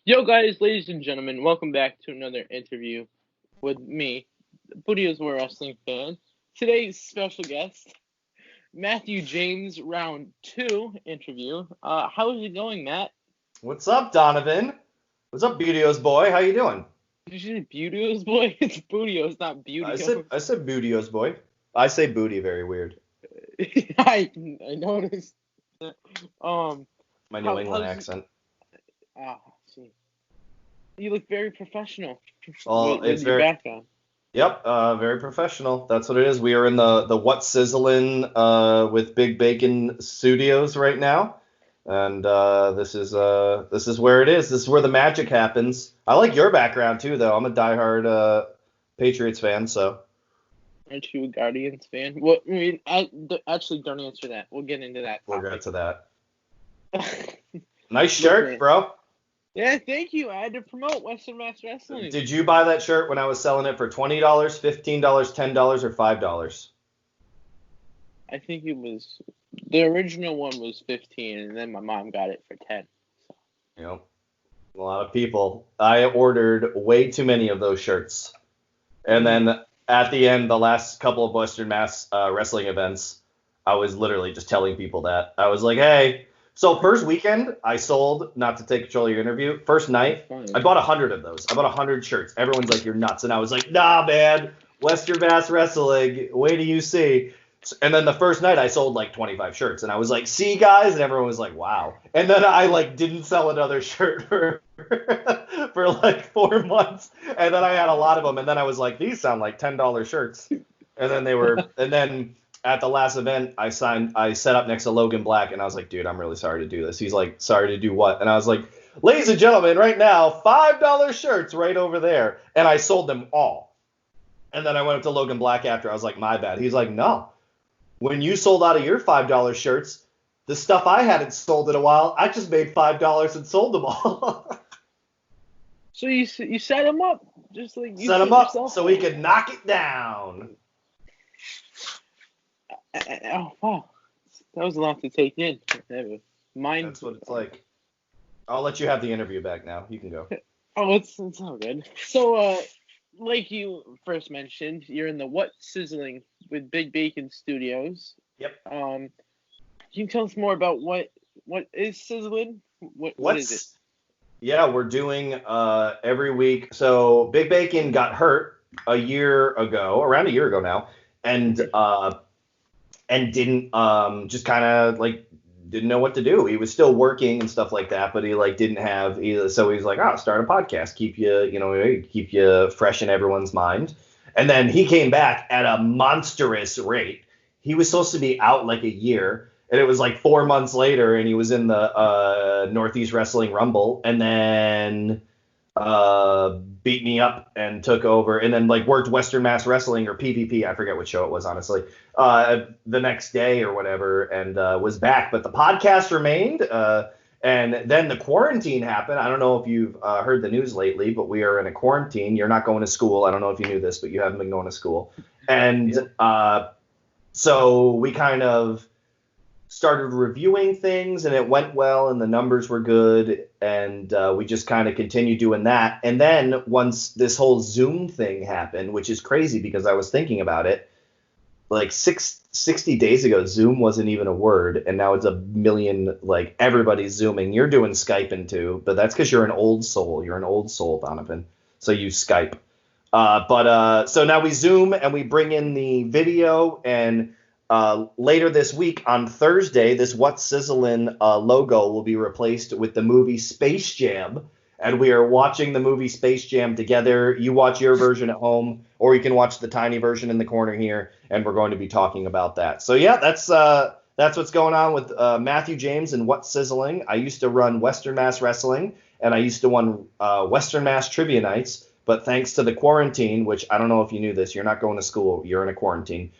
Yo, guys, ladies and gentlemen, welcome back to another interview with me, Booty War Wrestling fan. Today's special guest, Matthew James, round two interview. How is it going, Matt? What's up, Donovan? What's up, Beautios boy? How you doing? Did you say Beautios, boy? It's Bootios, not I Beautios. said I said Beautios boy. I say booty very weird. I noticed. Um, My New England how's accent. ah, see, you look very professional Well, with it's your very background. yep, very professional. That's what it is. We are in the What Sizzlin' with Big Bacon Studios right now, and this is where it is. This is where the magic happens. I like your background too, though. I'm a diehard Patriots fan, so Aren't you a Guardians fan? Well, I mean, actually, don't answer that. We'll get into that we'll get to that. topic. Nice Look, shirt, man. bro. Yeah, thank you. I had to promote Western Mass Wrestling. Did you buy that shirt when I was selling it for $20, $15, $10, or $5? I think it was the original one was 15, and then my mom got it for 10. You know, a lot of people. I ordered way too many of those shirts. And then at the end, the last couple of Western Mass wrestling events, I was literally just telling people that. I was like, hey, so first weekend, I sold, not to take control of your interview, first night, I bought 100 of those. I bought 100 shirts. Everyone's like, you're nuts. And I was like, nah, man, Western Mass Wrestling, wait till you see. And then the first night I sold like 25 shirts and I was like, see guys? And everyone was like, wow. And then I like didn't sell another shirt for for like 4 months. And then I had a lot of them. And then I was like, these sound like $10 shirts. And then at the last event I set up next to Logan Black and I was like, dude, I'm really sorry to do this. He's like, sorry to do what? And I was like, ladies and gentlemen, right now, $5 shirts right over there. And I sold them all. And then I went up to Logan Black after. I was like, my bad. He's like, no. When you sold out of your $5 shirts, the stuff I hadn't sold in a while, I just made $5 and sold them all. So you set him up, just like you Set them set up yourself so we could knock it down. Oh wow, that was a lot to take in. Mine. That's what it's like. I'll let you have the interview back now. You can go. Oh, it's all good. So, like you first mentioned, you're in the What Sizzling with Big Bacon Studios. Yep. Can you tell us more about what is sizzling? What is it? Yeah, we're doing every week. So Big Bacon got hurt around a year ago now, and didn't just kind of like didn't know what to do. He was still working and stuff like that, but he like didn't have either. So he's like, oh, start a podcast, keep you fresh in everyone's mind. And then he came back at a monstrous rate. He was supposed to be out like a year, and it was like 4 months later, and he was in the Northeast Wrestling Rumble, and then beat me up and took over, and then like worked Western Mass Wrestling or PVP, I forget what show it was honestly, the next day or whatever, and was back. But the podcast remained, and then the quarantine happened. I don't know if you've heard the news lately, but we are in a quarantine. You're not going to school. I don't know if you knew this, but you haven't been going to school, and so we kind of started reviewing things and it went well and the numbers were good, and we just kind of continued doing that. And then once this whole Zoom thing happened, which is crazy because I was thinking about it, like 60 days ago, Zoom wasn't even a word, and now it's a million, like everybody's Zooming. You're doing Skyping too, but that's because you're an old soul. You're an old soul, Donovan. So you Skype. So now we Zoom and we bring in the video, and later this week on Thursday, this What Sizzlin' logo will be replaced with the movie Space Jam, and we are watching the movie Space Jam together. You watch your version at home, or you can watch the tiny version in the corner here, and we're going to be talking about that. So yeah, that's what's going on with Matthew James and What Sizzling. I used to run Western Mass Wrestling, and I used to run Western Mass Trivia Nights, but thanks to the quarantine, which I don't know if you knew this, you're not going to school, you're in a quarantine.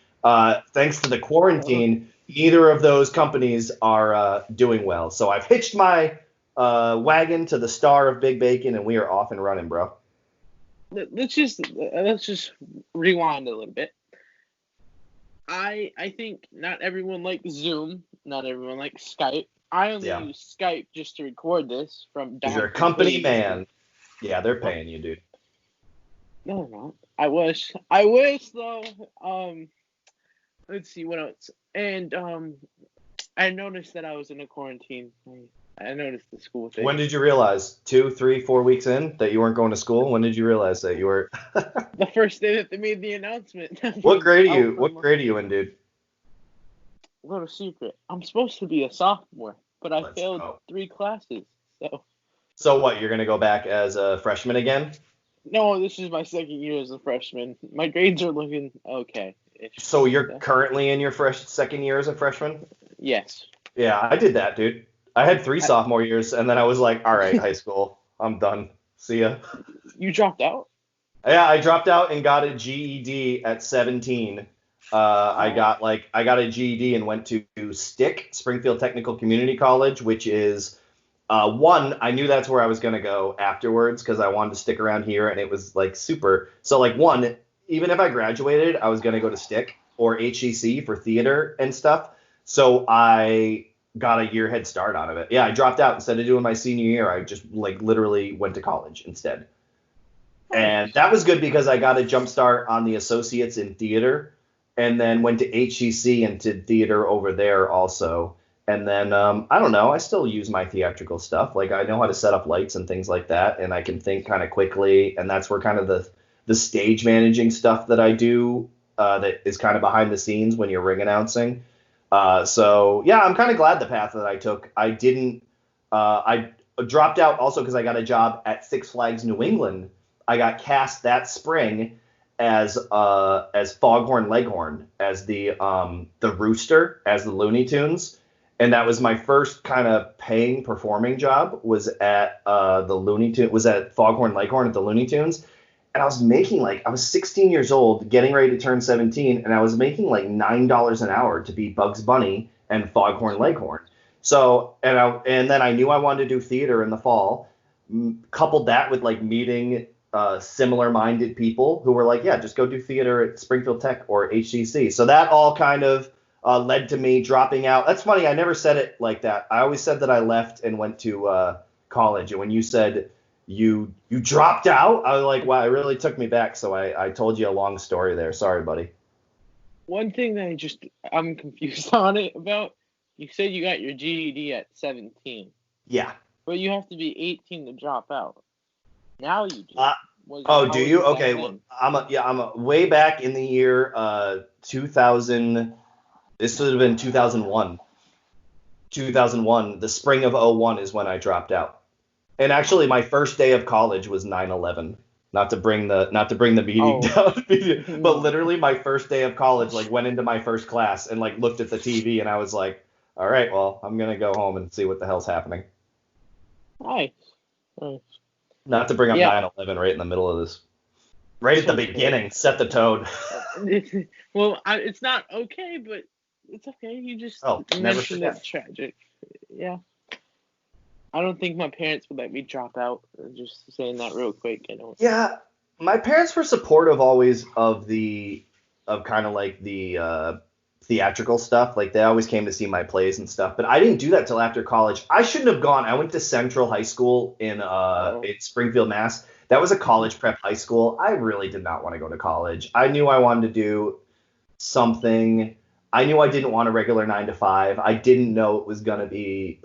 Thanks to the quarantine, neither of those companies are doing well. So I've hitched my wagon to the star of Big Bacon, and we are off and running, bro. Let's just rewind a little bit. I think not everyone likes Zoom, not everyone likes Skype. I only Yeah. use Skype just to record this from Because you're a Donkey company Cave. man. Yeah, they're paying you, dude. No, they're not. I wish though. Let's see what else. And I noticed that I was in a quarantine. I noticed the school thing. When did you realize? 2, 3, 4 weeks in that you weren't going to school? When did you realize that you were? The first day that they made the announcement. What grade are you? What grade are you in, dude? Little secret. I'm supposed to be a sophomore, but I Let's failed go. 3 classes. So what? You're gonna go back as a freshman again? No, this is my second year as a freshman. My grades are looking okay. So you're currently in your second year as a freshman? Yes. Yeah, I did that, dude. I had 3 sophomore years, and then I was like, all right, high school, I'm done. See ya. You dropped out? Yeah, I dropped out and got a GED at 17. I got a GED and went to STIC, Springfield Technical Community College, which is one, I knew that's where I was going to go afterwards because I wanted to stick around here, and it was like super. So like one, even if I graduated, I was going to go to STIC or HEC for theater and stuff. So I got a year head start out of it. Yeah, I dropped out instead of doing my senior year. I just like literally went to college instead. And that was good because I got a jump start on the associates in theater, and then went to HEC and did theater over there also. And then, I don't know, I still use my theatrical stuff. Like, I know how to set up lights and things like that, and I can think kind of quickly, and that's where kind of the stage managing stuff that I do that is kind of behind the scenes when you're ring announcing. So, yeah, I'm kind of glad the path that I took. I dropped out also because I got a job at Six Flags New England. I got cast that spring as Foghorn Leghorn, as the rooster, as the Looney Tunes. And that was my first kind of paying performing job, was at was at Foghorn Leghorn at the Looney Tunes. And I was making I was 16 years old, getting ready to turn 17, and I was making like $9 an hour to be Bugs Bunny and Foghorn Leghorn. So, and then I knew I wanted to do theater in the fall, coupled that with like meeting similar minded people who were like, yeah, just go do theater at Springfield Tech or HCC. So that all kind of led to me dropping out. That's funny. I never said it like that. I always said that I left and went to college. And when you said you dropped out, I was like, wow, it really took me back. So I told you a long story there. Sorry, buddy. One thing that I'm confused on it about, you said you got your GED at 17. Yeah. But you have to be 18 to drop out. Now you do. Do you? Okay. Well, I'm way back in the year 2000. This would have been 2001. 2001, the spring of 01 is when I dropped out. And actually, my first day of college was 9/11. Not to bring the meeting down, but literally my first day of college, like went into my first class and like looked at the TV and I was like, all right, well, I'm gonna go home and see what the hell's happening. Nice. Not to bring up 9/11 right in the middle of this. Right at the beginning, set the tone. Well, it's not okay, but it's okay. You just mentioned it's tragic. Yeah. I don't think my parents would let me drop out. Just saying that real quick. Yeah, my parents were supportive always of kind of like the theatrical stuff. Like they always came to see my plays and stuff. But I didn't do that till after college. I shouldn't have gone. I went to Central High School in Springfield, Mass. That was a college prep high school. I really did not want to go to college. I knew I wanted to do something. I knew I didn't want a regular 9 to 5. I didn't know it was gonna be.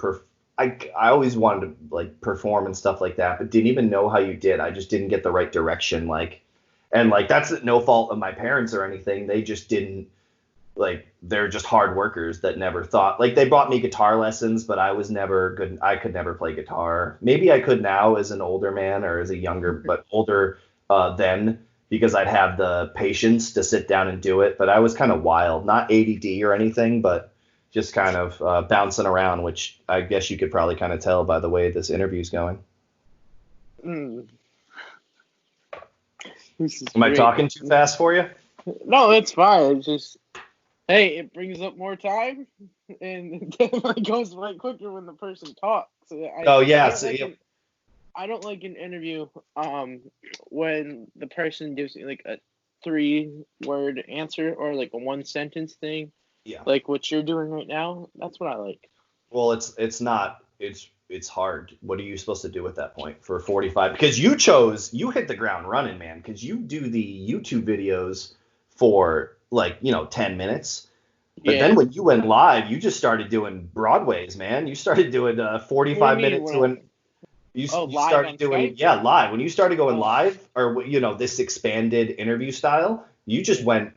I always wanted to like perform and stuff like that, but didn't even know how you did. I just didn't get the right direction. And that's no fault of my parents or anything. They just didn't they're just hard workers that never thought. Like they bought me guitar lessons, but I was never good. I could never play guitar. Maybe I could now as an older man or as a younger, but older then, because I'd have the patience to sit down and do it. But I was kind of wild, not ADD or anything, but just kind of bouncing around, which I guess you could probably kind of tell by the way this interview's going. Am I talking too fast for you? No, it's fine. It's just, hey, it brings up more time, and it goes right quicker when the person talks. I don't like an interview when the person gives me like a 3-word answer or like a 1-sentence thing. Yeah. Like what you're doing right now. That's what I like. Well, it's hard. What are you supposed to do at that point for 45? Because you hit the ground running, man, because you do the YouTube videos for like, 10 minutes. But then Yeah. when you went live, you just started doing Broadways, man. You started doing What do you 45 mean? minutes when you you Live started on doing, Skype? yeah, live. When you started going Oh, live, or this expanded interview style, you just went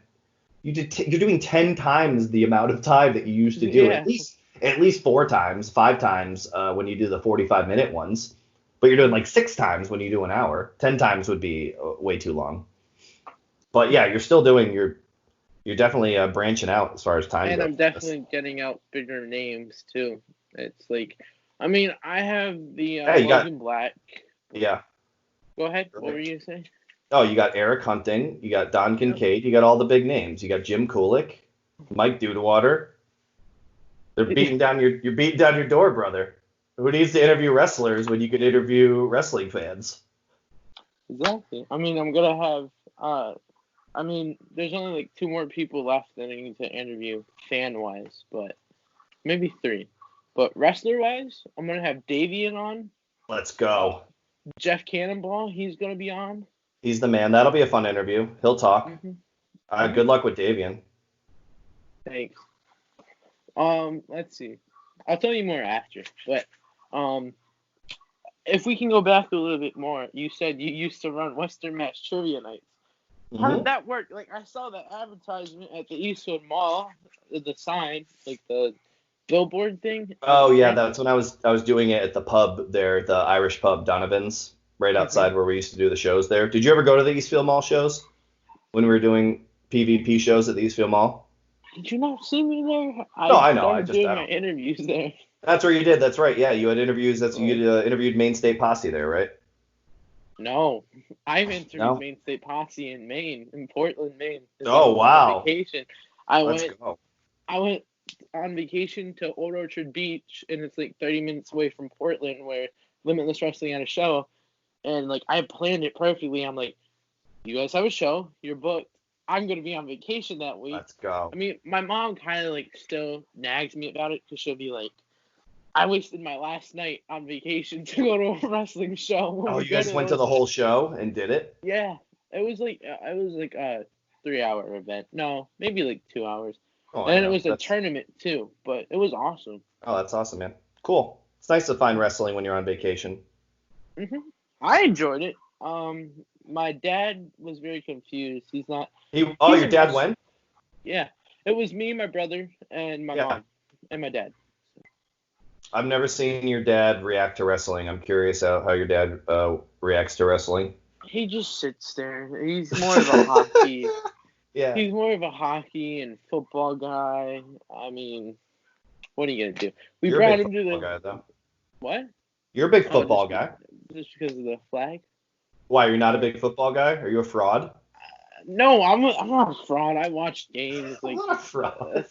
you're doing 10 times the amount of time that you used to do, yeah. at least 4 times, 5 times when you do the 45-minute ones, but you're doing like 6 times when you do an hour. 10 times would be way too long. But yeah, you're definitely branching out as far as time And goes. I'm definitely getting out bigger names too. It's like, I mean, I have the Hey, you got, Logan Black. yeah. Go ahead. What were you saying? Oh, you got Eric Hunting, you got Don Yeah. Kincaid, you got all the big names. You got Jim Kulik, Mike Dudewater. You're beating down your door, brother. Who needs to interview wrestlers when you could interview wrestling fans? Exactly. I mean, I'm gonna have. I mean, there's only like 2 more people left that I need to interview fan wise, but maybe 3. But wrestler wise, I'm gonna have Davian on. Let's Uh, go. Jeff Cannonball, he's gonna be on. He's the man. That'll be a fun interview. He'll talk. hmm hmm Good luck with Davian. Thanks. Let's see. I'll tell you more after. But if we can go back a little bit more, you said you used to run Western Mass Trivia Nights. How did that work? Like, I saw the advertisement at the Eastwood Mall, the sign, like the billboard thing. Oh yeah, that's when I was doing it at the pub there, the Irish pub Donovan's, right Mhm. outside where we used to do the shows there. Did you ever go to the Eastfield Mall shows when we were doing PvP shows at the Eastfield Mall? Did you not see me there? No, I I know. started doing I my don't. interviews there. That's where you did. That's right. Yeah, you had interviews. Right. You interviewed Main State Posse there, right? No, I've interviewed No. Main State Posse in Maine, in Portland, Maine. Is when I Oh was on wow. vacation. I Let's went. go. I went on vacation to Old Orchard Beach, and it's like 30 minutes away from Portland, where Limitless Wrestling had a show. And like I planned it perfectly. I'm like, you guys have a show, you're booked. I'm gonna be on vacation that week. Let's go. I mean, my mom kind of like still nags me about it because she'll be like, I wasted my last night on vacation to go to a wrestling show. When Oh, we you go guys went to the whole show and did it? Yeah, it was like a 3 hour event. No, maybe like 2 hours. Oh, I And it know. was a tournament too, but it was awesome. That's awesome, man. Cool. It's nice to find wrestling when you're on vacation. hmm I enjoyed it. My dad was very confused. He's not. Your dad went? Yeah, it was me, my brother, and my Yeah. mom, and my dad. I've never seen your dad react to wrestling. I'm curious how your dad reacts to wrestling. He just sits there. He's more of a hockey. Yeah. He's more of a hockey and football guy. I mean, what are you gonna do? We You're brought a big him to the football guy, though. what? You're a big Oh, football guy. Just because of the flag? Why, you're not a big football guy? Are you a fraud? No, I'm not a fraud. I watched games I'm like not a fraud.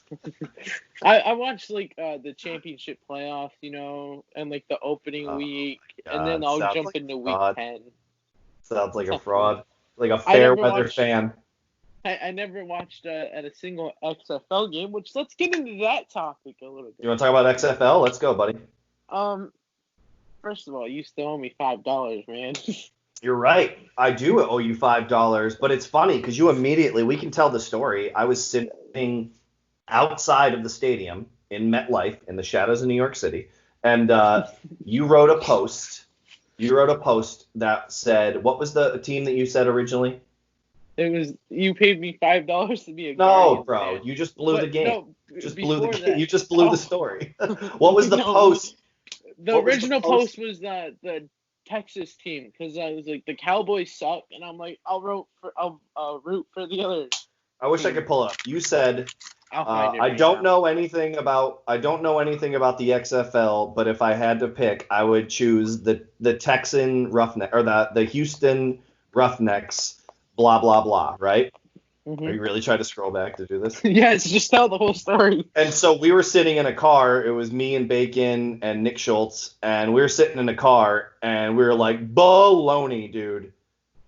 I watched like the championship playoffs, and like the opening Oh, week, God, and then I'll sounds jump like into a week fraud. 10. Sounds like It's a not fraud. Like a I fair never weather watched. fan. I never watched at a single XFL game. Which let's get into that topic a little You bit. want to talk about XFL? Let's go, buddy. First of all, you still owe me $5, man. You're right. I do owe you $5, but it's funny because we can tell the story. I was sitting outside of the stadium in MetLife in the shadows of New York City, and you wrote a post. You wrote a post that said, what was the team that you said originally? It was you paid me $5 to be a No, Guardians bro, fan. you just blew the game. No, Just blew the before game. that. You just blew the story. What was the No, post? The What was the original post? post was the Texas team because I was like the Cowboys suck, and I'm like I'll root for the other. I wish I could pull it up. You said I'll find it. I Right don't now. know anything about the XFL, but if I had to pick, I would choose the Texan Roughneck or the Houston Roughnecks. Blah blah blah. Right? Are you really trying to scroll back to do this? Yes, just tell the whole story. And so we were sitting in a car. It was me and Bacon and Nick Schultz, and we were sitting in a car, and we were like, baloney, dude.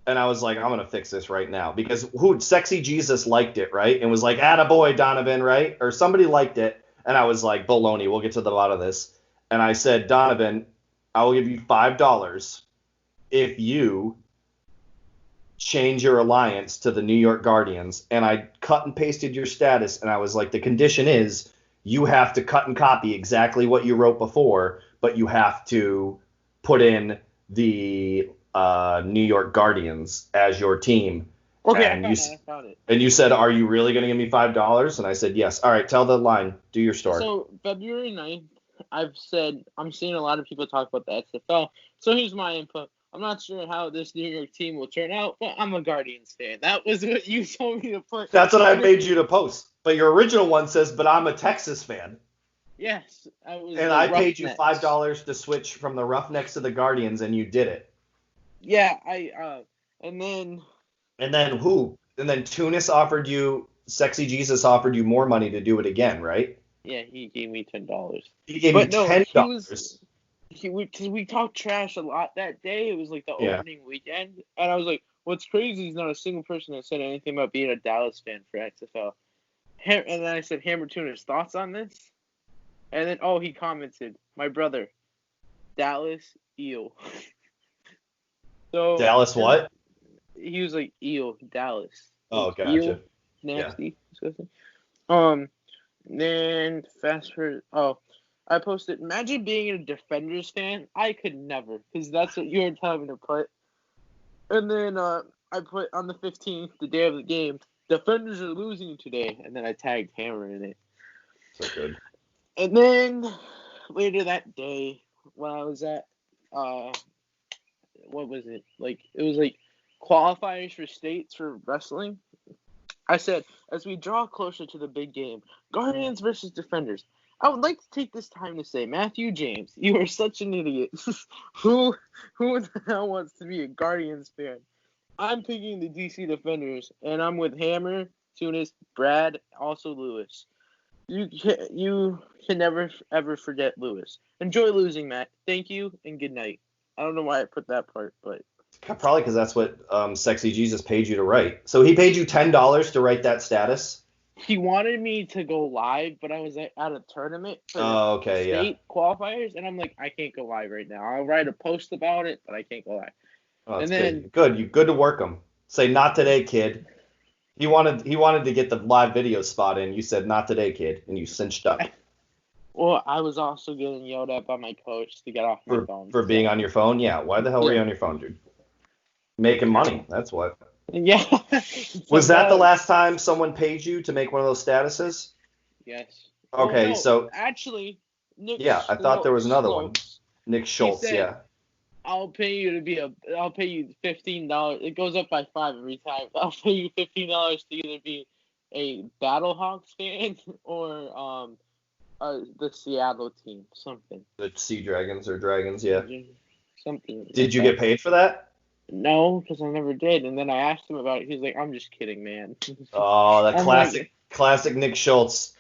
And I was like, I'm gonna fix this right now because Sexy Jesus liked it, right? And was like, attaboy, Donovan, right? Or somebody liked it. And I was like, baloney, we'll get to the bottom of this. And I said, Donovan, I will give you $5 if you change your alliance to the New York Guardians. And I cut and pasted your status, and I was like, the condition is you have to cut and copy exactly what you wrote before, but you have to put in the New York Guardians as your team. Okay, and I found it. And you said, are you really going to give me $5? And I said, yes. All right, tell the line. Do your story. So, February 9th, I've said I'm seeing a lot of people talk about the XFL. So here's my input. I'm not sure how this New York team will turn out, but I'm a Guardians fan. That was what you told me to put. That's what I made you to post. But your original one says, but I'm a Texas fan. Yes. I paid you $5 to switch from the Roughnecks to the Guardians, and you did it. Yeah, and then who? And then Sexy Jesus offered you more money to do it again, right? Yeah, he gave me $10. He gave me $10. Because we talked trash a lot that day. It was like the opening weekend. And I was like, what's crazy is not a single person that said anything about being a Dallas fan for XFL. And then I said, Hammer Tuner's thoughts on this? And then, he commented, my brother, Dallas Eel. So Dallas what? He was like, Eel, Dallas. Oh, gotcha. Eel, nasty. Yeah. Then fast forward. I posted, imagine being a Defenders fan. I could never, because that's what you were telling me to put. And then I put on the 15th, the day of the game, Defenders are losing today. And then I tagged Hammer in it. So good. And then later that day, when I was at, what was it? It was qualifiers for states for wrestling. I said, as we draw closer to the big game, Guardians versus Defenders, I would like to take this time to say, Matthew James, you are such an idiot. Who the hell wants to be a Guardians fan? I'm picking the DC Defenders, and I'm with Hammer, Tunis, Brad, also Lewis. You can never, ever forget Lewis. Enjoy losing, Matt. Thank you, and good night. I don't know why I put that part, but... Probably because that's what Sexy Jesus paid you to write. So he paid you $10 to write that status? He wanted me to go live, but I was at a tournament for state qualifiers, and I'm like, I can't go live right now. I'll write a post about it, but I can't go live. Oh, that's good. You good to work him. Say, not today, kid. He wanted to get the live video spot in. You said, not today, kid, and you cinched up. Well, I was also getting yelled at by my coach to get off my phone. For being on your phone? Yeah. Why the hell were you on your phone, dude? Making money. That's what. Yeah. Was that the last time someone paid you to make one of those statuses? Yes. Okay, no, so actually, Nick. Yeah, I thought there was another one. Nick Schultz, said, I'll pay you $15. It goes up by 5 every time. I'll pay you $15 to either be a Battlehawks fan or the Seattle team, something. The Sea Dragons or Dragons, yeah. Something. Did you get paid for that? No, because I never did. And then I asked him about it. He's like, I'm just kidding, man. Oh, that classic Nick Schultz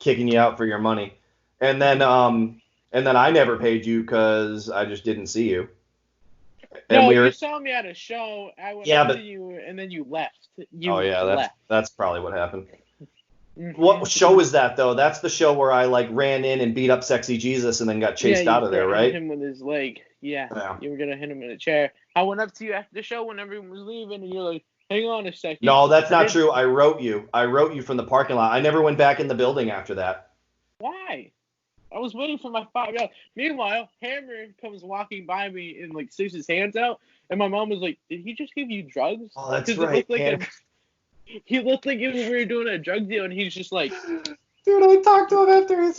kicking you out for your money. And then I never paid you because I just didn't see you. And you saw me at a show. I went up to you, and then you left. That's probably what happened. Mm-hmm. What show is that, though? That's the show where I ran in and beat up Sexy Jesus and then got chased out of there, right? Him with his leg. Yeah. You were gonna hit him in a chair. I went up to you after the show when everyone was leaving, and you're like, "Hang on a second." No, that's not true. I wrote you from the parking lot. I never went back in the building after that. Why? I was waiting for my $5. Meanwhile, Hammer comes walking by me and sticks his hands out, and my mom was like, "Did he just give you drugs?" Oh, that's right. He looked like we were doing a drug deal, and he's just like, dude, I talked to him after. He's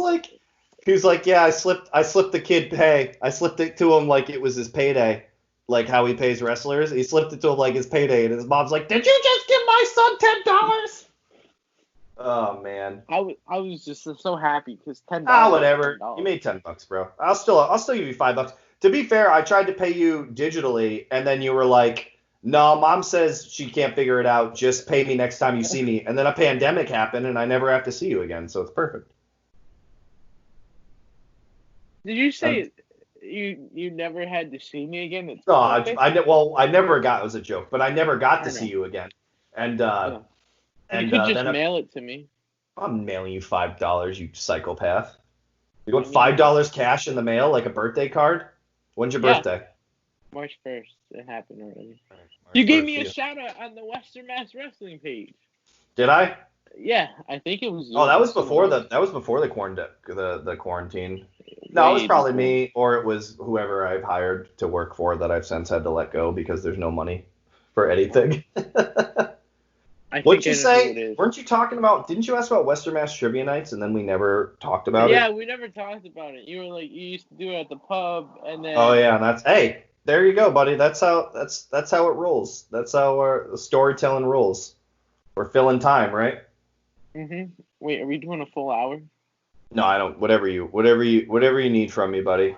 like, yeah, I slipped the kid pay. I slipped it to him like it was his payday, like how he pays wrestlers. He slipped it to him like his payday, and his mom's like, did you just give my son $10? Oh man. I was just so happy because $10. Whatever. $10. You made $10, bro. I'll still give you $5. To be fair, I tried to pay you digitally, and then you were like, no, Mom says she can't figure it out. Just pay me next time you see me. And then a pandemic happened, and I never have to see you again, so it's perfect. Did you say you never had to see me again? No, I never got. It was a joke, but I never got to see you again. And you could just mail it to me. I'm mailing you $5, you psychopath. You I want mean, $5 cash in the mail like a birthday card? When's your yeah, birthday? March 1st. It happened already. March You gave 1st. me a shout out on the Western Mass Wrestling page. Did I? Yeah, I think it was you Oh, or someone else. that was before the quarantine. No, it was Way probably before. me, or it was whoever I've hired to work for that I've since had to let go because there's no money for anything. I What'd think you I know who it say? is. Weren't you talking about? Didn't you ask about Western Mass Trivia Nights and then we never talked about Yeah, it? we never talked about it. You were like, you used to do it at the pub, and Oh then. yeah, and that's hey, there you go, buddy. That's how it rolls. That's how our storytelling rolls. We're filling time, right? Wait, are we doing a full hour? No, I don't. Whatever you need from me, buddy.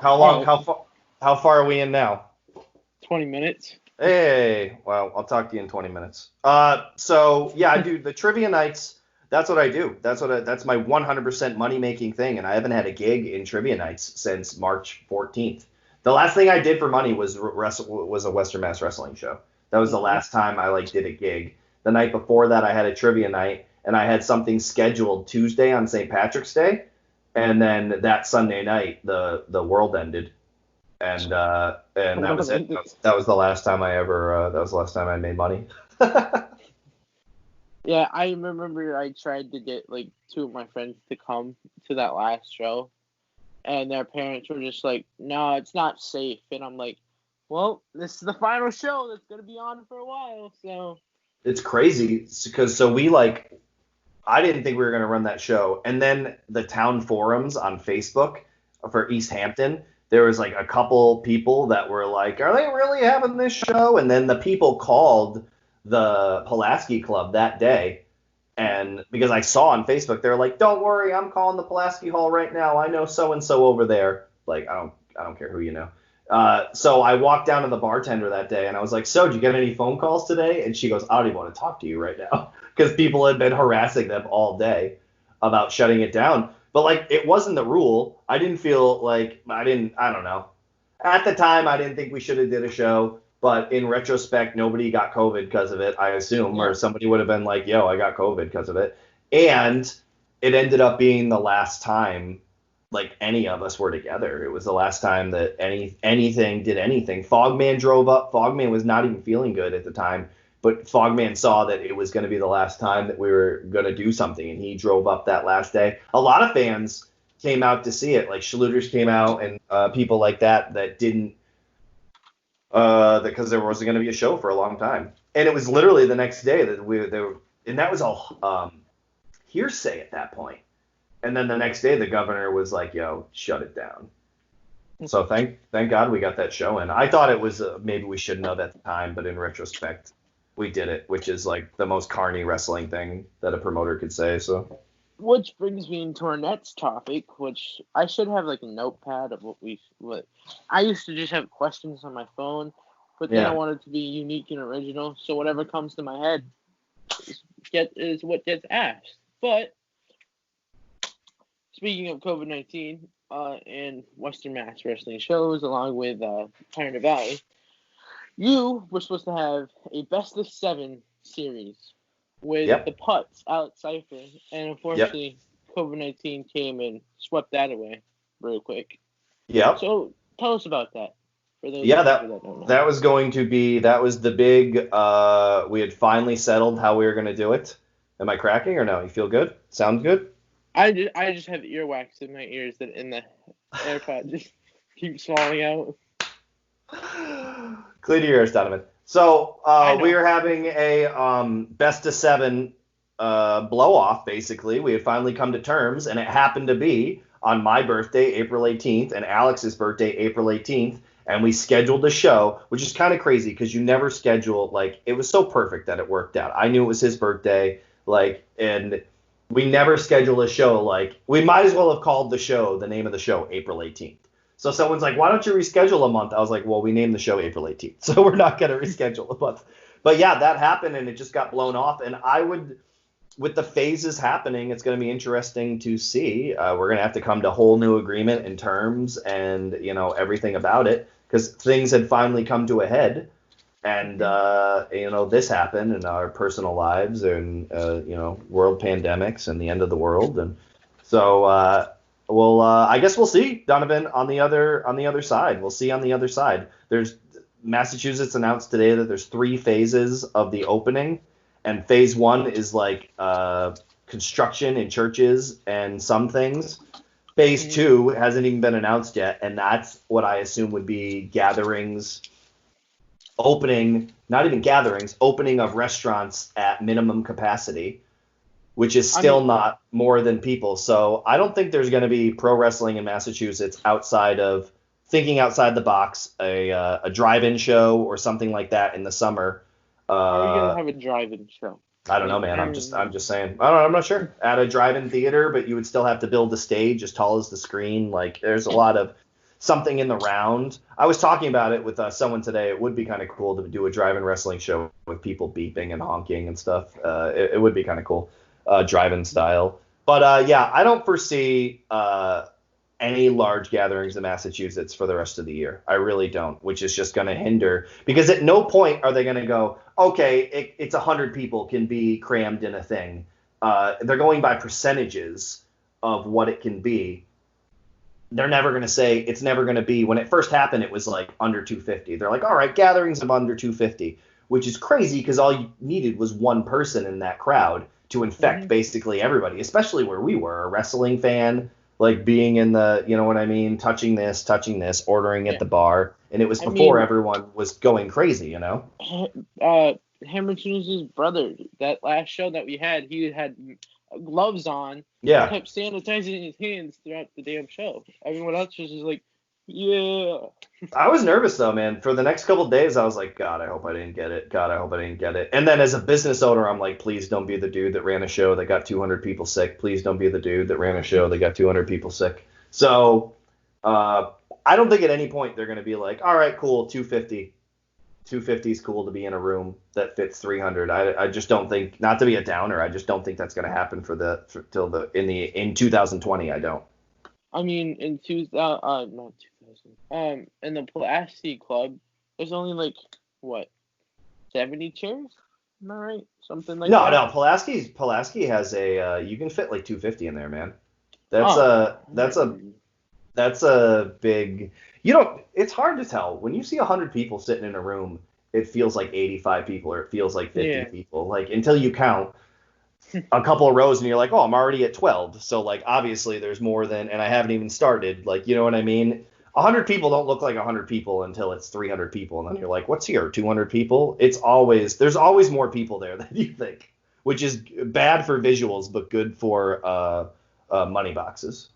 How All long? right, How far are we in now? 20 minutes. Hey, well, I'll talk to you in 20 minutes. So yeah, I do the trivia nights. That's what I do. That's my 100% money making thing, and I haven't had a gig in trivia nights since March 14th. The last thing I did for money was was a Western Mass Wrestling show. That was the last time I like did a gig. The night before that, I had a trivia night, and I had something scheduled Tuesday on St. Patrick's Day, and then that Sunday night, the world ended and that was it. That was the last time I ever. That was the last time I made money. Yeah, I remember I tried to get like two of my friends to come to that last show, and their parents were just like, "No, it's not safe." And I'm like, "Well, this is the final show that's gonna be on for a while, so." It's crazy because so we like. I didn't think we were gonna run that show, and then the town forums on Facebook for East Hampton. There was like a couple people that were like, "Are they really having this show?" And then the people called the Pulaski Club that day. And because I saw on Facebook, they're like, "Don't worry, I'm calling the Pulaski Hall right now. I know so and so over there." Like, I don't care who you know. So I walked down to the bartender that day, and I was like, "So, did you get any phone calls today?" And she goes, "I don't even want to talk to you right now," because people had been harassing them all day about shutting it down. But like, it wasn't the rule. I didn't feel like I didn't. I don't know. At the time, I didn't think we should have did a show. But in retrospect, nobody got COVID because of it, I assume, Yeah. or somebody would have been like, "Yo, I got COVID because of it." And it ended up being the last time like any of us were together. It was the last time that anything did anything. Fogman drove up. Fogman was not even feeling good at the time, but Fogman saw that it was going to be the last time that we were going to do something, and he drove up that last day. A lot of fans came out to see it, like Schluters came out and people like that didn't because there wasn't going to be a show for a long time, and it was literally the next day that and that was all hearsay at that point. And then the next day, the governor was like, "Yo, shut it down." So thank God we got that show in. I thought it was maybe we shouldn't have at the time, but in retrospect, we did it, which is like the most carny wrestling thing that a promoter could say. So Which brings me into our next topic, which I should have like a notepad of what I used to just have questions on my phone, but then I yeah, wanted to be unique and original, so whatever comes to my head is what gets asked. But speaking of COVID-19 and Western Mass Wrestling shows, along with Pioneer Valley, you were supposed to have a best of 7 series with the yep, Putts, Alex Cipher, and yep, unfortunately, COVID-19 came and swept that away real quick. yep, So tell us about that, for those yeah. people that don't know. That was the big. We had finally settled how we were gonna do it. Am I cracking or no? You feel good? Sounds good? I just have earwax in my ears that in the AirPod just keeps falling out. Clear your ears, Donovan. So I we know. were having a best of 7 blow off. Basically, we had finally come to terms, and it happened to be on my birthday, April 18th, and Alex's birthday, April 18th. And we scheduled a show, which is kind of crazy because you never schedule like it was so perfect that it worked out. I knew it was his birthday, like, and we never schedule a show like we might as well have called the name of the show April 18th. So someone's like, why don't you reschedule a month? I was like, well, we named the show April 18th, so we're not going to reschedule a month. But yeah, that happened and it just got blown off. And with the phases happening, it's going to be interesting to see. We're going to have to come to a whole new agreement in terms and, everything about it because things had finally come to a head. And this happened in our personal lives, and world pandemics and the end of the world, and so I guess we'll see, Donovan, on the other side. We'll see on the other side. There's Massachusetts announced today that there's 3 phases of the opening, and phase 1 is like construction in churches and some things. Phase 2 hasn't even been announced yet, and that's what I assume would be gatherings. Opening of restaurants at minimum capacity, which is still not more than people. So I don't think there's going to be pro wrestling in Massachusetts outside of thinking outside the box, a drive-in show or something like that in the summer. How are you going to have a drive-in show? I don't know, man. I'm just saying. I don't know. I'm not sure. At a drive-in theater, but you would still have to build a stage as tall as the screen. Like, there's a lot of something in the round. I was talking about it with someone today. It would be kind of cool to do a drive-in wrestling show with people beeping and honking and stuff. It would be kind of cool, drive-in style. But I don't foresee any large gatherings in Massachusetts for the rest of the year. I really don't, which is just going to hinder, because at no point are they going to go, okay, it's 100 people can be crammed in a thing. They're going by percentages of what it can be. They're never going to say, it's never going to be. When it first happened, it was like under 250. They're like, all right, gatherings of under 250, which is crazy because all you needed was one person in that crowd to infect basically everybody, especially where we were, a wrestling fan, like being in the, you know what I mean, touching this, ordering at the bar. And it was before everyone was going crazy, Hammer Tunes' brother, that last show that we had, he had gloves on. Yeah. He kept sanitizing his hands throughout the damn show. Everyone else was just like, yeah. I was nervous though, man. For the next couple of days, I was like, God, I hope I didn't get it. And then as a business owner, I'm like, please don't be the dude that ran a show that got 200 people sick. Please don't be the dude that ran a show that got 200 people sick. So I don't think at any point they're going to be like, all right, cool, 250. 250 is cool to be in a room that fits 300. I just don't think, not to be a downer, I just don't think that's going to happen in 2020. I don't. I mean, in 2000, in the Pulaski Club, there's only like, what, 70 chairs? Am I right? Something like that? No, Pulaski has you can fit like 250 in there, man. That's a big, it's hard to tell. When you see 100 people sitting in a room, it feels like 85 people or it feels like 50 people. Like, until you count a couple of rows and you're like, oh, I'm already at 12. So like, obviously there's more than, and I haven't even started. Like, you know what I mean? 100 people don't look like 100 people until it's 300 people. And then you're like, what's here? 200 people? There's always more people there than you think, which is bad for visuals, but good for money boxes.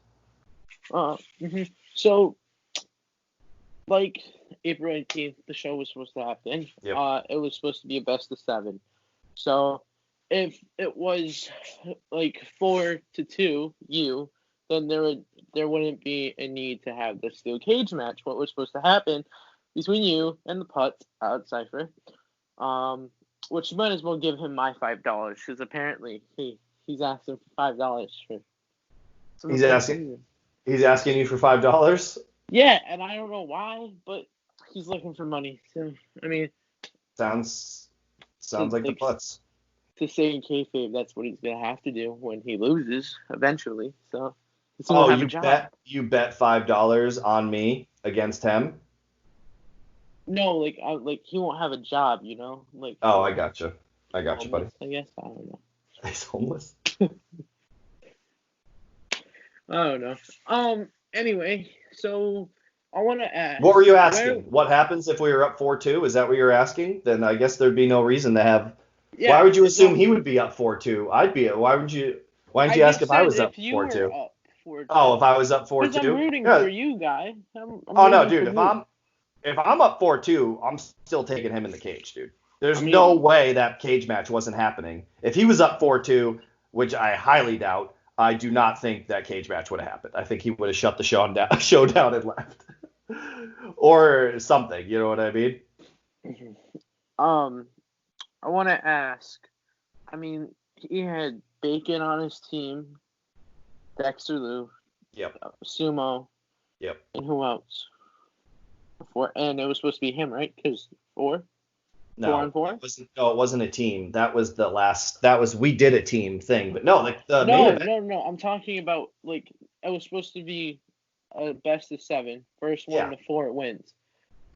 So, like, April 18th, the show was supposed to happen. Yep. It was supposed to be a best of 7. So, if it was like 4-2, then there wouldn't be a need to have the steel cage match. What was supposed to happen between you and the Putz out Cypher, which you might as well give him my $5, because apparently he's asking for $5 for. He's asking you for $5? Yeah, and I don't know why, but he's looking for money. So, I mean, sounds like the Putz. To say in kayfabe, that's what he's gonna have to do when he loses eventually. So, you bet $5 on me against him? No, like he won't have a job, like. Oh, I gotcha, buddy. I guess I don't know. He's homeless. I don't know. Anyway, so I want to ask. What were you asking? What happens if we were up 4-2? Is that what you're asking? Then I guess there'd be no reason to have. Yeah, why would you assume he would be up 4-2? I'd be. Why didn't you ask if I was up 4-2? Oh, if I was up 4-2. Because I'm rooting for you, guy. No, dude. If I'm up 4-2, I'm still taking him in the cage, dude. There's no way that cage match wasn't happening. If he was up 4-2, which I highly doubt, I do not think that cage match would have happened. I think he would have shut the show down and left. Or something, you know what I mean? I want to ask, he had Bacon on his team, Dexter Lou, Sumo, and who else? And it was supposed to be him, right? Because 4? 4 No, on 4? it wasn't a team. That was the last. That was we did a team thing, but no, the main No, event. no, no. I'm talking about like it was supposed to be a best of 7. First one Yeah. to 4 wins.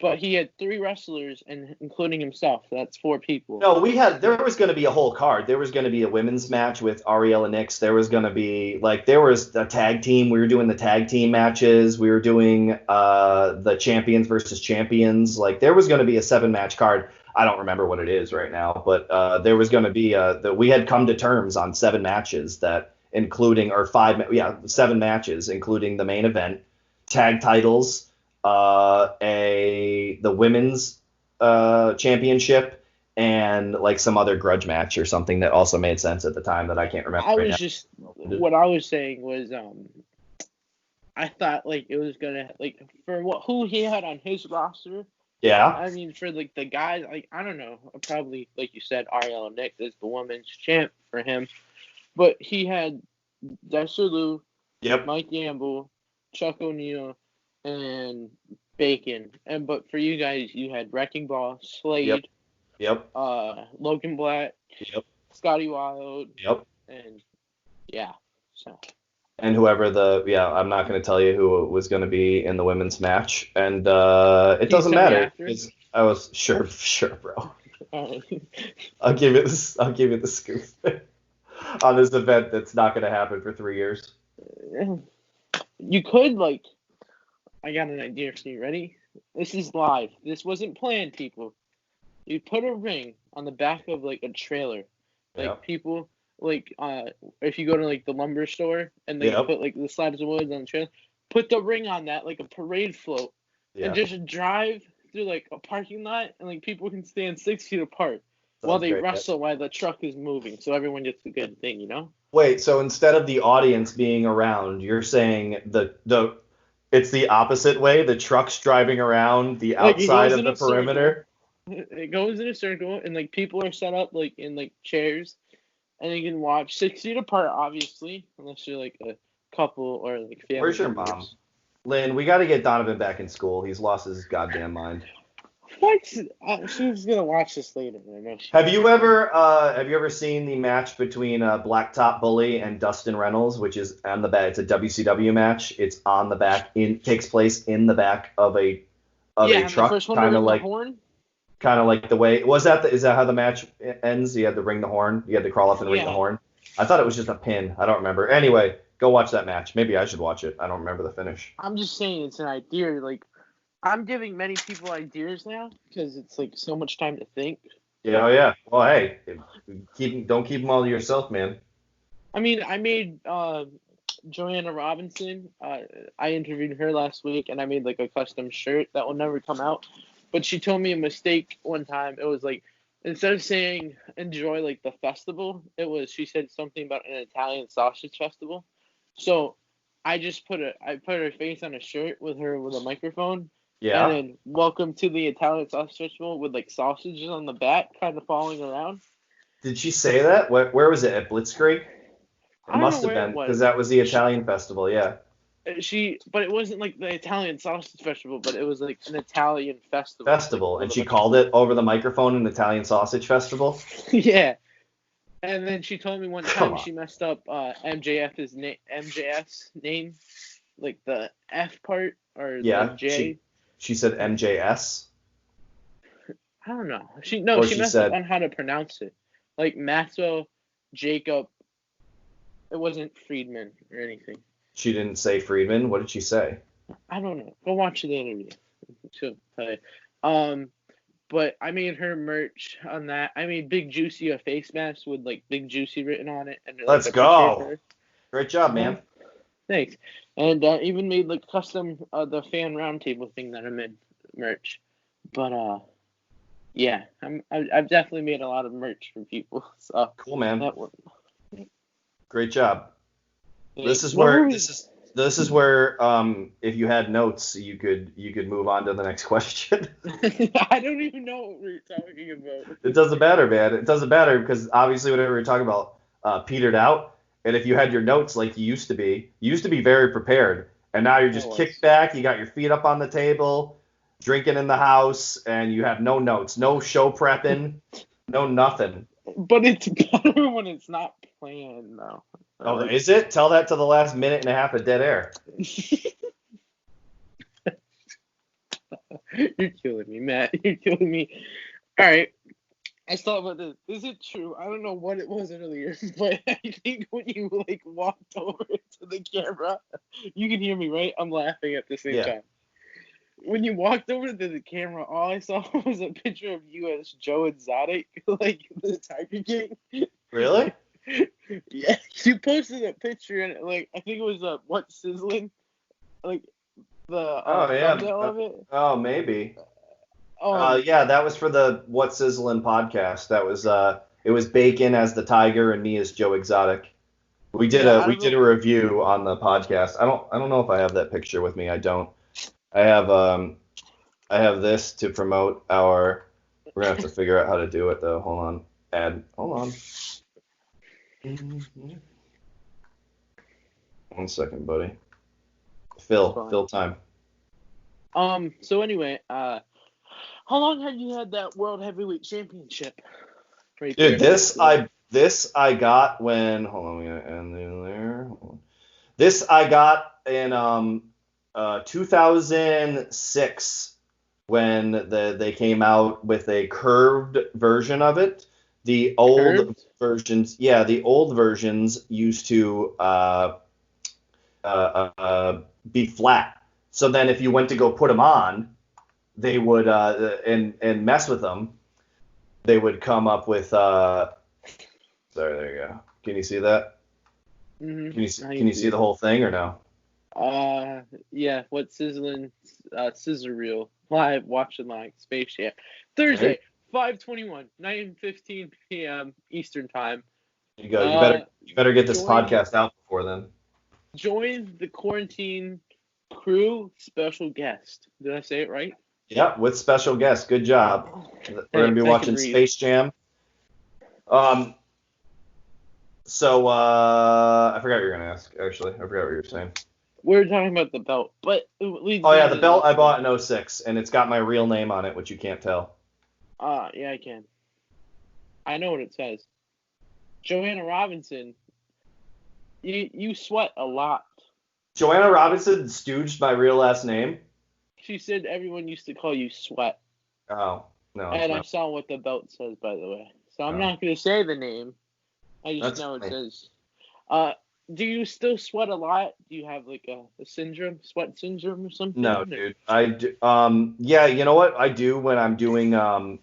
But he had 3 wrestlers, and including himself. That's 4 people. No, there was going to be a whole card. There was going to be a women's match with Ariella Nix. There was going to be there was a tag team. We were doing the tag team matches. We were doing the champions versus champions. Like there was going to be a 7-match card. I don't remember what it is right now, but there was going to be that we had come to terms on 7 matches that including or 7 matches including the main event, tag titles, the women's championship, and like some other grudge match or something that also made sense at the time that I can't remember. What I was saying was I thought like it was gonna like for who he had on his roster. Yeah. I mean for like the guys like I don't know, probably like you said Ariella Nix is the women's champ for him, but he had Dexter Lou, Yep. Mike Gamble, Chuck O'Neil, and Bacon. But for you guys, you had Wrecking Ball, Slade, Yep. Logan Black, Yep. Scotty Wild, Yep. and yeah. So. And whoever I'm not going to tell you who was going to be in the women's match, and it doesn't matter because I was sure, bro. I'll give you the scoop on this event that's not going to happen for 3 years. You could I got an idea for you. Ready? This is live. This wasn't planned, people. You put a ring on the back of a trailer, people. If you go to the lumber store and they put the slabs of wood on the trailer, put the ring on that like a parade float, and just drive through a parking lot, and people can stand 6 feet apart while they wrestle while the truck is moving, so everyone gets a good thing, Wait, so instead of the audience being around, you're saying it's the opposite way? The truck's driving around the outside of the perimeter. It goes in a circle, and people are set up in chairs. And you can watch 6 feet apart, obviously, unless you're a couple or family. Where's your mom? Lynn, we got to get Donovan back in school. He's lost his goddamn mind. What? She's gonna watch this later. I know have you ever seen the match between Blacktop Bully and Dustin Reynolds, which is on the back? It's a WCW match. It's on the back. Takes place in the back of a truck, kind of like horn. Kind of like the way is that how the match ends? You had to ring the horn. You had to crawl up and ring the horn. I thought it was just a pin. I don't remember. Anyway, go watch that match. Maybe I should watch it. I don't remember the finish. I'm just saying it's an idea. I'm giving many people ideas now because it's so much time to think. Yeah, yeah. Well, hey, don't keep them all to yourself, man. I mean, I made Joanna Robinson. I interviewed her last week, and I made a custom shirt that will never come out. But she told me a mistake one time. It was instead of saying enjoy the festival, she said something about an Italian sausage festival. So I just put her face on a shirt with her with a microphone. Yeah. And then welcome to the Italian sausage festival with sausages on the back kind of falling around. Did she say that? Where was it? At Blitzkrieg? It must have been because that was the Italian festival, yeah. But it wasn't the Italian sausage festival, but it was an Italian festival. And she called it over the microphone an Italian sausage festival? Yeah. And then she told me one time she messed up MJF's name, the F part or the J. She said MJS? I don't know. She messed up on how to pronounce it. Maxwell Jacob. It wasn't Friedman or anything. She didn't say Friedman. What did she say? I don't know. Go watch the interview. She'll tell you. But I made her merch on that. I made Big Juicy a face mask with Big Juicy written on it. And let's go. Great job, man. Thanks. And even made custom the fan roundtable thing that I'm in merch. But yeah, I've definitely made a lot of merch for people. So cool, man. That one. Great job. This is where if you had notes you could move on to the next question. I don't even know what we're talking about. It doesn't matter, man. It doesn't matter because obviously whatever we're talking about petered out. And if you had your notes like you used to be very prepared, and now you're just kicked back. You got your feet up on the table. drinking in the house, and you have no notes, no show prepping, no nothing. But it's better when it's not planned, though. Oh, is it? Tell that to the last minute and a half of dead air. You're killing me, Matt. You're killing me. All right. I thought about this. Is it true? I don't know what it was earlier, but I think when you like walked over to the camera, you can hear me, right? I'm laughing at the same time. When you walked over to the camera, all I saw was a picture of you as Joe Exotic, like the Tiger King. Really? Yeah, you posted a picture and like I think it was What's Sizzling, like the thumbnail of it. Oh, maybe. Oh yeah, that was for the What's Sizzling podcast. That was it was Bacon as the Tiger and me as Joe Exotic. We did a review on the podcast. I don't know if I have that picture with me. I don't. I have this to promote our. We're gonna have to figure out how to do it though. Hold on. One second, buddy. Fill time. So anyway, how long have you had that World Heavyweight Championship? Right Dude, there? This I got when hold on, I'm gonna end there. This I got in 2006 when they came out with a curved version of it. The old versions used to be flat. So then if you went to go put them on, they would and mess with them. They would come up with sorry, there you go. Can you see that? Mm-hmm. Can you see the whole thing or no? Yeah. What's Sizzling? Scissor Reel live watching like Space Jam Thursday, 5/21, 9:15 p.m. Eastern time. There you go. You better get this podcast out before then. Join the Quarantine Crew special guest. Did I say it right? Yeah, with special guest. Good job. We're gonna be watching Space Jam. So I forgot what you were gonna ask. Actually, I forgot what you were saying. We were talking about the belt, but the belt I bought in 06, and it's got my real name on it, which you can't tell. Yeah, I can. I know what it says. Joanna Robinson. You sweat a lot. Joanna Robinson stooged my real last name. She said everyone used to call you Sweat. Oh, no. And I saw what the belt says, by the way. So I'm not going to say the name. I just know it says. Do you still sweat a lot? Do you have like a syndrome, sweat syndrome or something? No, dude. I do. Yeah, you know what I do when I'm doing when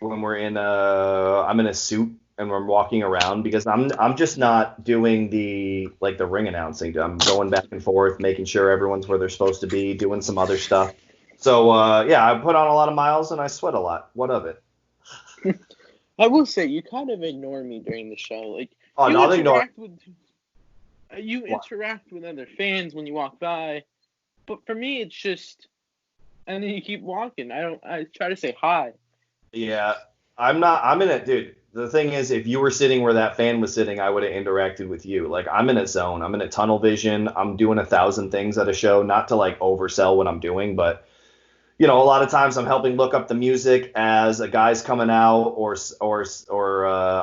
we're in I'm in a suit and we're walking around, because I'm just not doing the ring announcing. I'm going back and forth, making sure everyone's where they're supposed to be, doing some other stuff. So yeah, I put on a lot of miles and I sweat a lot. What of it? I will say you kind of ignore me during the show. Like you interact with other fans when you walk by, but for me it's just, and then you keep walking. I try to say hi. Yeah, I'm in it, dude. The thing is, if you were sitting where that fan was sitting, I would have interacted with you. Like, I'm in a zone. I'm in a tunnel vision. I'm doing 1,000 things at a show, not to like oversell what I'm doing, but a lot of times I'm helping look up the music as a guy's coming out, or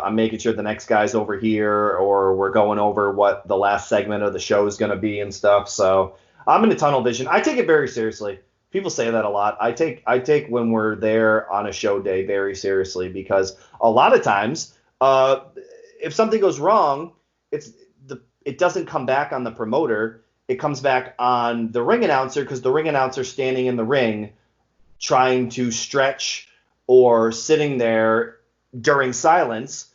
I'm making sure the next guy's over here, or we're going over what the last segment of the show is going to be and stuff. So I'm in a tunnel vision. I take it very seriously. People say that a lot. I take when we're there on a show day very seriously, because a lot of times, if something goes wrong, it doesn't come back on the promoter. It comes back on the ring announcer, because the ring announcer's standing in the ring trying to stretch or sitting there during silence.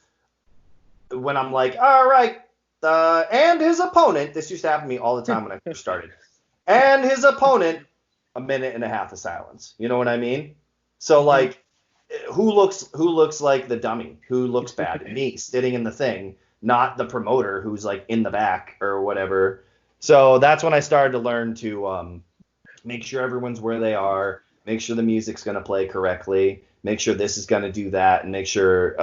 When I'm like, all right, and his opponent. This used to happen to me all the time when I first started. And his opponent. A minute and a half of silence. You know what I mean? So like, who looks like the dummy? Who looks bad? Me sitting in the thing, not the promoter who's like in the back or whatever. So that's when I started to learn to make sure everyone's where they are, make sure the music's gonna play correctly, make sure this is gonna do that, and make sure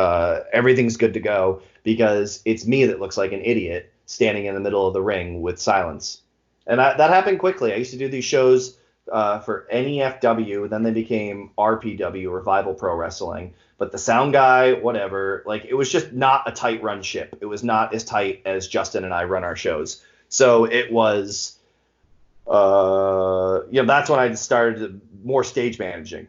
everything's good to go, because it's me that looks like an idiot standing in the middle of the ring with silence. And that happened quickly. I used to do these shows for NEFW. Then they became RPW, Revival Pro Wrestling. But the sound guy, whatever, like it was just not a tight run ship. It was not as tight as Justin and I run our shows. So it was, that's when I started more stage managing,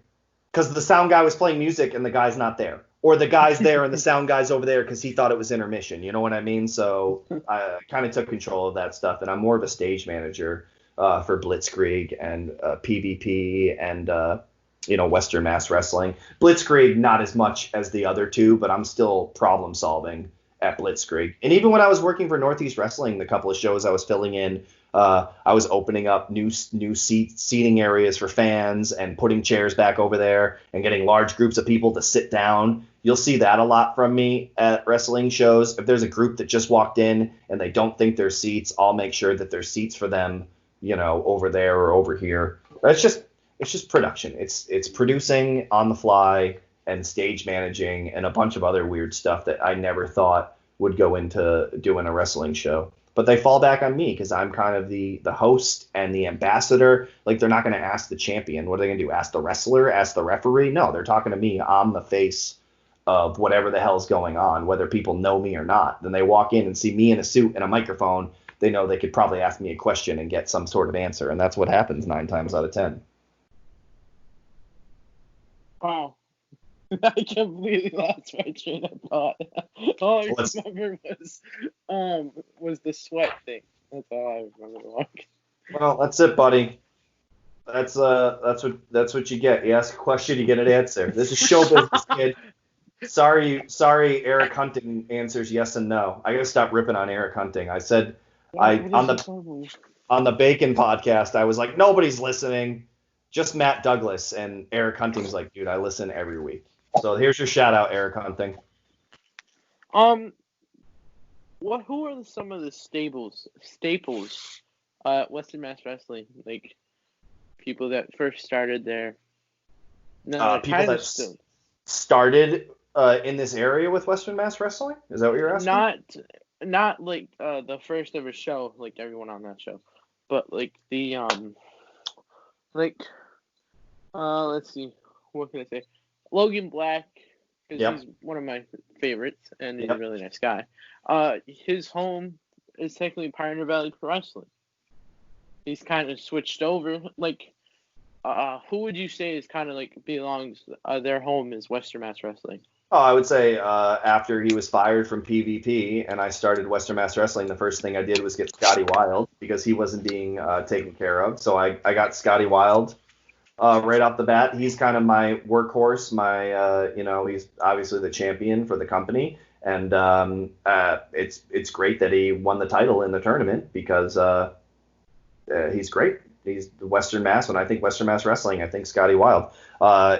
because the sound guy was playing music and the guy's not there, or the guy's there and the sound guy's over there because he thought it was intermission. You know what I mean? So I kind of took control of that stuff, and I'm more of a stage manager for Blitzkrieg and PvP and Western Mass Wrestling. Blitzkrieg not as much as the other two, but I'm still problem solving at Blitzkrieg. And even when I was working for Northeast Wrestling, the couple of shows I was filling in, I was opening up new seating areas for fans and putting chairs back over there and getting large groups of people to sit down. You'll see that a lot from me at wrestling shows. If there's a group that just walked in and they don't think there's seats, I'll make sure that there's seats for them, over there or over here. It's just production. It's producing on the fly and stage managing and a bunch of other weird stuff that I never thought would go into doing a wrestling show. But they fall back on me because I'm kind of the host and the ambassador. Like, they're not going to ask the champion. What are they going to do? Ask the wrestler? Ask the referee? No, they're talking to me. I'm the face of whatever the hell's going on, whether people know me or not. Then they walk in and see me in a suit and a microphone. They know they could probably ask me a question and get some sort of answer. And that's what happens 9 times out of 10. Wow. I completely lost my train of thought. All I remember was the sweat thing. That's all I remember. Well, that's it, buddy. That's what you get. You ask a question, you get an answer. This is show business, kid. Sorry. Eric Hunting answers yes and no. I gotta stop ripping on Eric Hunting. I said on the Bacon podcast, I was like, nobody's listening, just Matt Douglas, and Eric Hunting's like, dude, I listen every week. So here's your shout out, Eric Hunting. Who are some of the staples at Western Mass Wrestling? Like, people that first started there. No, people that started in this area with Western Mass Wrestling? Is that what you're asking? Not like the first ever show, like everyone on that show, but like the let's see, what can I say? Logan Black, because he's one of my favorites, and he's a really nice guy. His home is technically Pioneer Valley Pro Wrestling. He's kind of switched over. Like, who would you say is kind of like belongs? Their home is Western Mass Wrestling. Oh, I would say after he was fired from PvP and I started Western Mass Wrestling, the first thing I did was get Scotty Wild because he wasn't being taken care of. So I got Scotty Wild. Right off the bat, he's kind of my workhorse. He's obviously the champion for the company, and it's great that he won the title in the tournament because he's great. He's the Western Mass. When I think Western Mass Wrestling, I think Scotty Wild.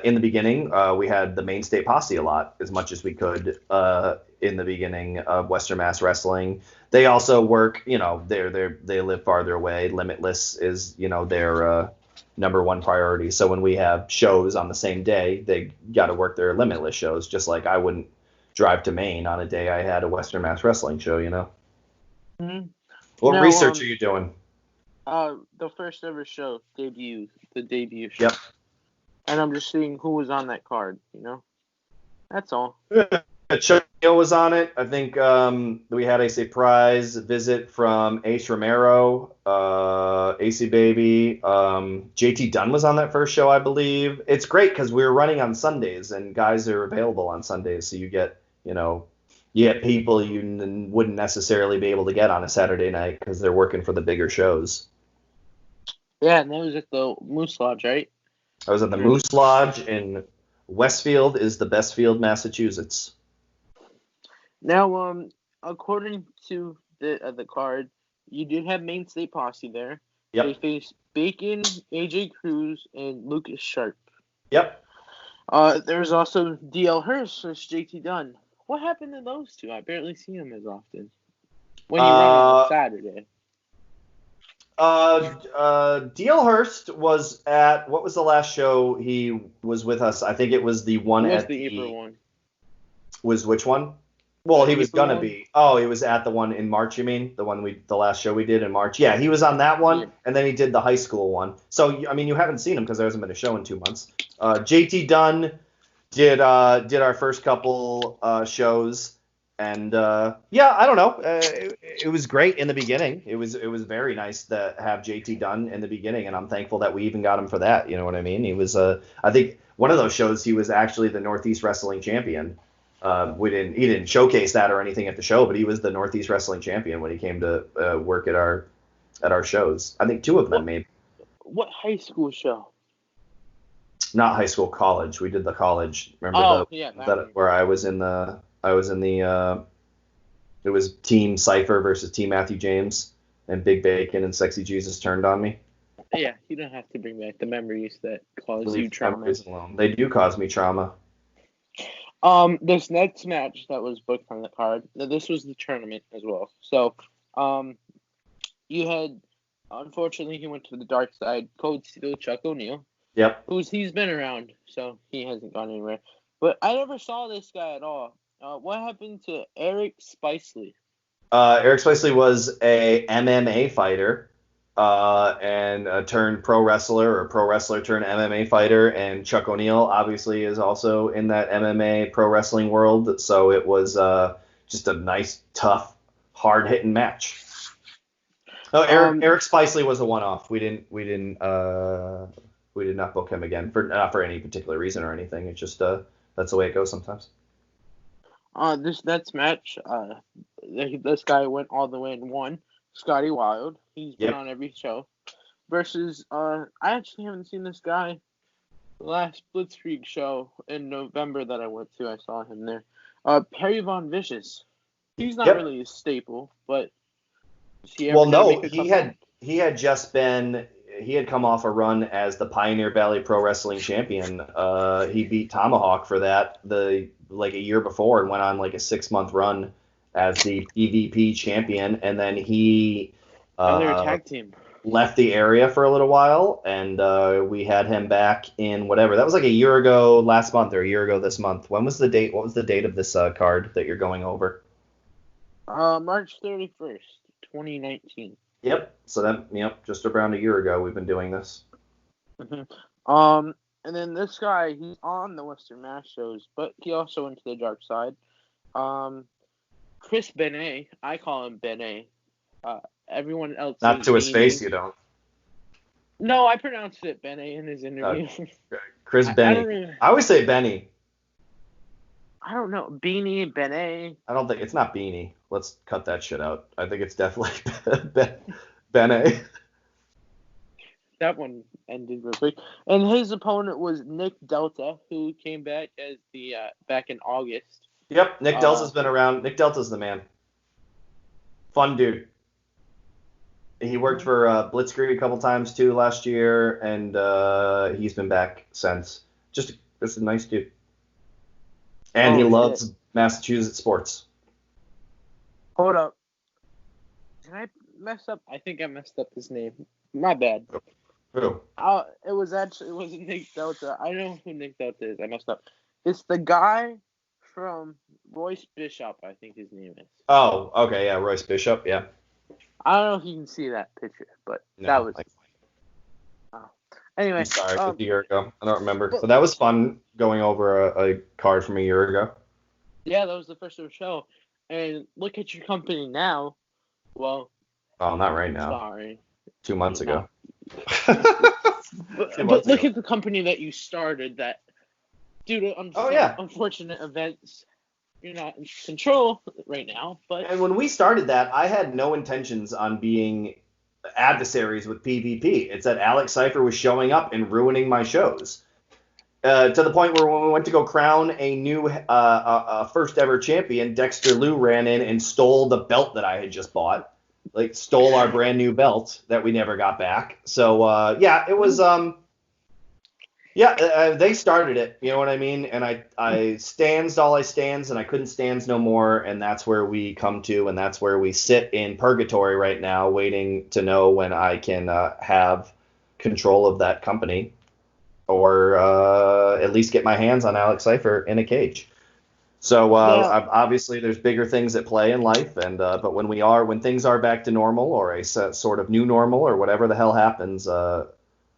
In the beginning, we had the Mainstay Posse a lot, as much as we could in the beginning of Western Mass Wrestling. They also work, they live farther away. Limitless is, their number one priority. So when we have shows on the same day, they got to work their Limitless shows, just like I wouldn't drive to Maine on a day I had a Western Mass Wrestling show, Mm-hmm. What research are you doing? The first ever show, the debut show. Yep. And I'm just seeing who was on that card, That's all. Chuck Neal was on it. I think we had a surprise visit from Ace Romero, AC Baby. JT Dunn was on that first show, I believe. It's great because we were running on Sundays and guys are available on Sundays. So you get people you wouldn't necessarily be able to get on a Saturday night because they're working for the bigger shows. Yeah, and that was at the Moose Lodge, right? I was at the Moose Lodge in Westfield, is the Bestfield, Massachusetts. Now, according to the card, you did have Mainstay Posse there. Yep. They faced Bacon, AJ Cruz, and Lucas Sharp. Yep. There's also DL Hurst versus JT Dunn. What happened to those two? I barely see them as often. When you run on Saturday. DL Hurst was at, what was the last show he was with us? I think it was the one it was at the April one. Was which one? Well, he The was April gonna one? be. Oh, he was at the one in March, you mean? The last show we did in March. Yeah, he was on that Yeah. one, and then he did the high school one. So, I mean, you haven't seen him because there hasn't been a show in 2 months. JT Dunn did our first couple shows, and yeah, I don't know. It was great in the beginning. It was very nice to have JT Dunn in the beginning, and I'm thankful that we even got him for that. You know what I mean? He was I think one of those shows he was actually the Northeast Wrestling Champion. He didn't showcase that or anything at the show, but he was the Northeast Wrestling Champion when he came to work at our shows. I think two of them What maybe. what high school show? Not high school, college. We did the college. Remember Oh, yeah, that that one. where I was in the it was Team Cypher versus Team Matthew James, and Big Bacon and Sexy Jesus turned on me. Yeah, you don't have to bring back the memories that cause you Leave trauma. memories alone. They do cause me trauma. This next match that was booked on the card, now this was the tournament as well. So, you had, unfortunately, he went to the dark side. Cold Steel Chuck O'Neil, Yep. he's been around, so he hasn't gone anywhere. But I never saw this guy at all. What happened to Eric Spicely? Eric Spicely was a MMA fighter, and turned pro wrestler, or pro wrestler turned MMA fighter, and Chuck O'Neil obviously is also in that MMA pro wrestling world. So it was just a nice, tough, hard hitting match. Oh, Eric Spicely was a one off. We did not book him again for not for any particular reason or anything. It's just that's the way it goes sometimes. This next match, this guy went all the way and won. Scotty Wild. He's been Yep. on every show. Versus, I actually haven't seen this guy. The last Blitzkrieg show in November that I went to, I saw him there. Perry Von Vicious. He's not Yep. really a staple, but is he Well, ever gonna no, make a comeback? he had just been he had come off a run as the Pioneer Valley Pro Wrestling Champion. He beat Tomahawk for that a year before and went on like a 6 month run as the PvP champion, and then he Oh, they're a uh, tag team. left the area for a little while, and we had him back in whatever that was like a year ago last month or a year ago this month. When was the date? What was the date of this card that you're going over? March 31st, 2019. Yep. So just around a year ago we've been doing this. And then this guy, he's on the Western Mass shows, but he also went to the dark side. Chris Benet, I call him Benet. Everyone else Not is to his Beanie. face, you don't. No, I pronounced it Benet in his interview. Chris Benny. I always say Benny. I don't know. Beanie, Benet. I don't think it's not Beanie. Let's cut that shit out. I think it's definitely Benny. That one ended real quick. And his opponent was Nick Delta, who came back as back in August. Yep, Nick Delta's been around. Nick Delta's the man. Fun dude. He worked for Blitzkrieg a couple times too last year, and he's been back since. Just a nice dude. And he loves Massachusetts sports. Hold up. Did I mess up? I think I messed up his name. My bad. Who? It wasn't Nick Delta. I know who Nick Delta is. I messed up. It's the guy from Royce Bishop, I think his name is. Oh, okay, yeah, Royce Bishop, yeah. I don't know if you can see that picture, but that was. Anyway. I'm sorry, it was a year ago. I don't remember. But that was fun going over a card from a year ago. Yeah, that was the first ever show. And look at your company now. Well. Oh, not right now. Sorry. 2 months ago. But look at the company that you started that due to unfortunate events, you're not in control right now. And when we started that, I had no intentions on being adversaries with PvP. It's that Alex Cypher was showing up and ruining my shows. To the point where when we went to go crown a new first ever champion, Dexter Lou ran in and stole the belt that I had just bought. Like, stole our brand new belt that we never got back. So, it was, they started it, you know what I mean? And I stands all I stands, and I couldn't stands no more, and that's where we come to, and that's where we sit in purgatory right now, waiting to know when I can have control of that company, or at least get my hands on Alex Cypher in a cage. So Yeah. obviously there's bigger things at play in life, and but when things are back to normal or a sort of new normal or whatever the hell happens,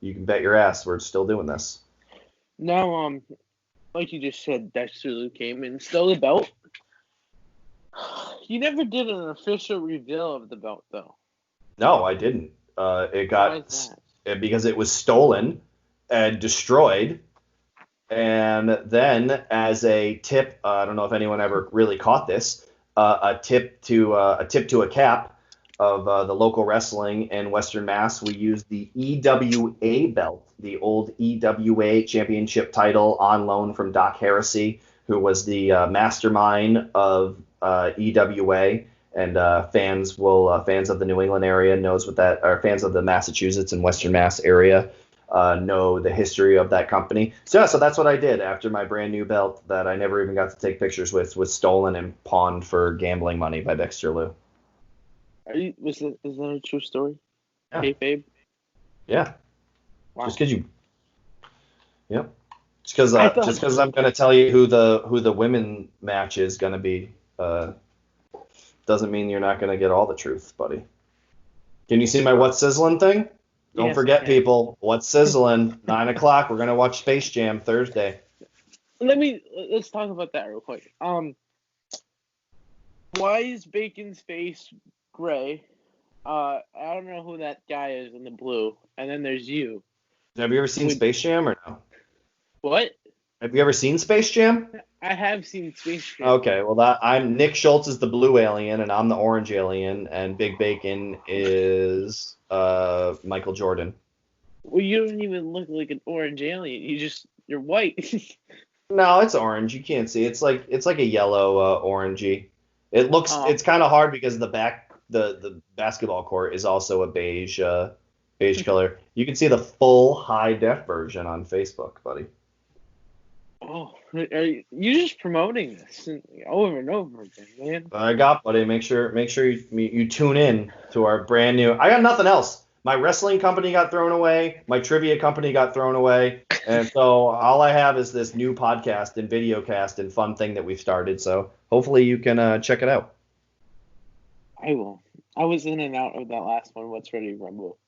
you can bet your ass we're still doing this. Now, like you just said, Dexter Luke came and stole the belt. You never did an official reveal of the belt, though. No, I didn't. It Why got is because it was stolen and destroyed. And then, as a tip, I don't know if anyone ever really caught this, a tip to a cap of the local wrestling in Western Mass. We used the EWA belt, the old EWA championship title on loan from Doc Heresy, who was the mastermind of EWA. And fans of the New England area knows what that, or fans of the Massachusetts and Western Mass area know the history of that company. So yeah, so that's what I did after my brand new belt that I never even got to take pictures with was stolen and pawned for gambling money by Dexter Lou. is that a true story? Yeah. Kayfabe? Yeah. Wow. Just because you. Yep. Just thought- because I'm gonna tell you who the women match is gonna be doesn't mean you're not gonna get all the truth, buddy. Can you see my what's sizzling thing? Don't Yes, forget, I can. people. What's sizzling? 9 o'clock. We're gonna watch Space Jam Thursday. Let's talk about that real quick. Why is Bacon's face gray? I don't know who that guy is in the blue, and then there's you. Have you ever seen Space Jam or no? What? Have you ever seen Space Jam? I have seen Space Jam. Okay, well I'm Nick Schultz is the blue alien and I'm the orange alien, and Big Bacon is Michael Jordan. Well, you don't even look like an orange alien. You're white. No, it's orange. You can't see. It's like a yellow orangey. It looks. Oh. It's kind of hard because the basketball court is also a beige color. You can see the full high def version on Facebook, buddy. Oh, are you just promoting this over and over again, man? I got, buddy. Make sure you tune in to our brand new. I got nothing else. My wrestling company got thrown away. My trivia company got thrown away. And so all I have is this new podcast and video cast and fun thing that we've started. So hopefully you can check it out. I will. I was in and out of that last one. What's Ready to Rumble?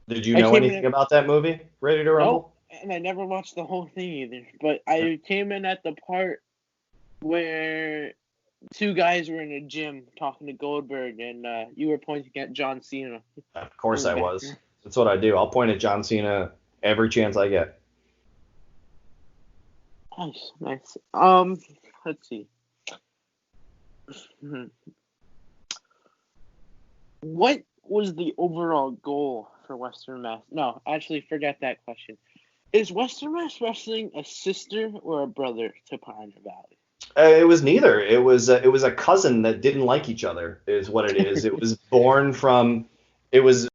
Did you know anything about that movie, Ready to Rumble? Nope. And I never watched the whole thing either. But I came in at the part where two guys were in a gym talking to Goldberg, and you were pointing at John Cena. Of course I was. That's what I do. I'll point at John Cena every chance I get. Nice. Let's see. What was the overall goal for Western Mass? No, actually, forget that question. Is Western Mass Wrestling a sister or a brother to Pioneer Valley? It was neither. It was a cousin that didn't like each other, is what it is. It was born from. It was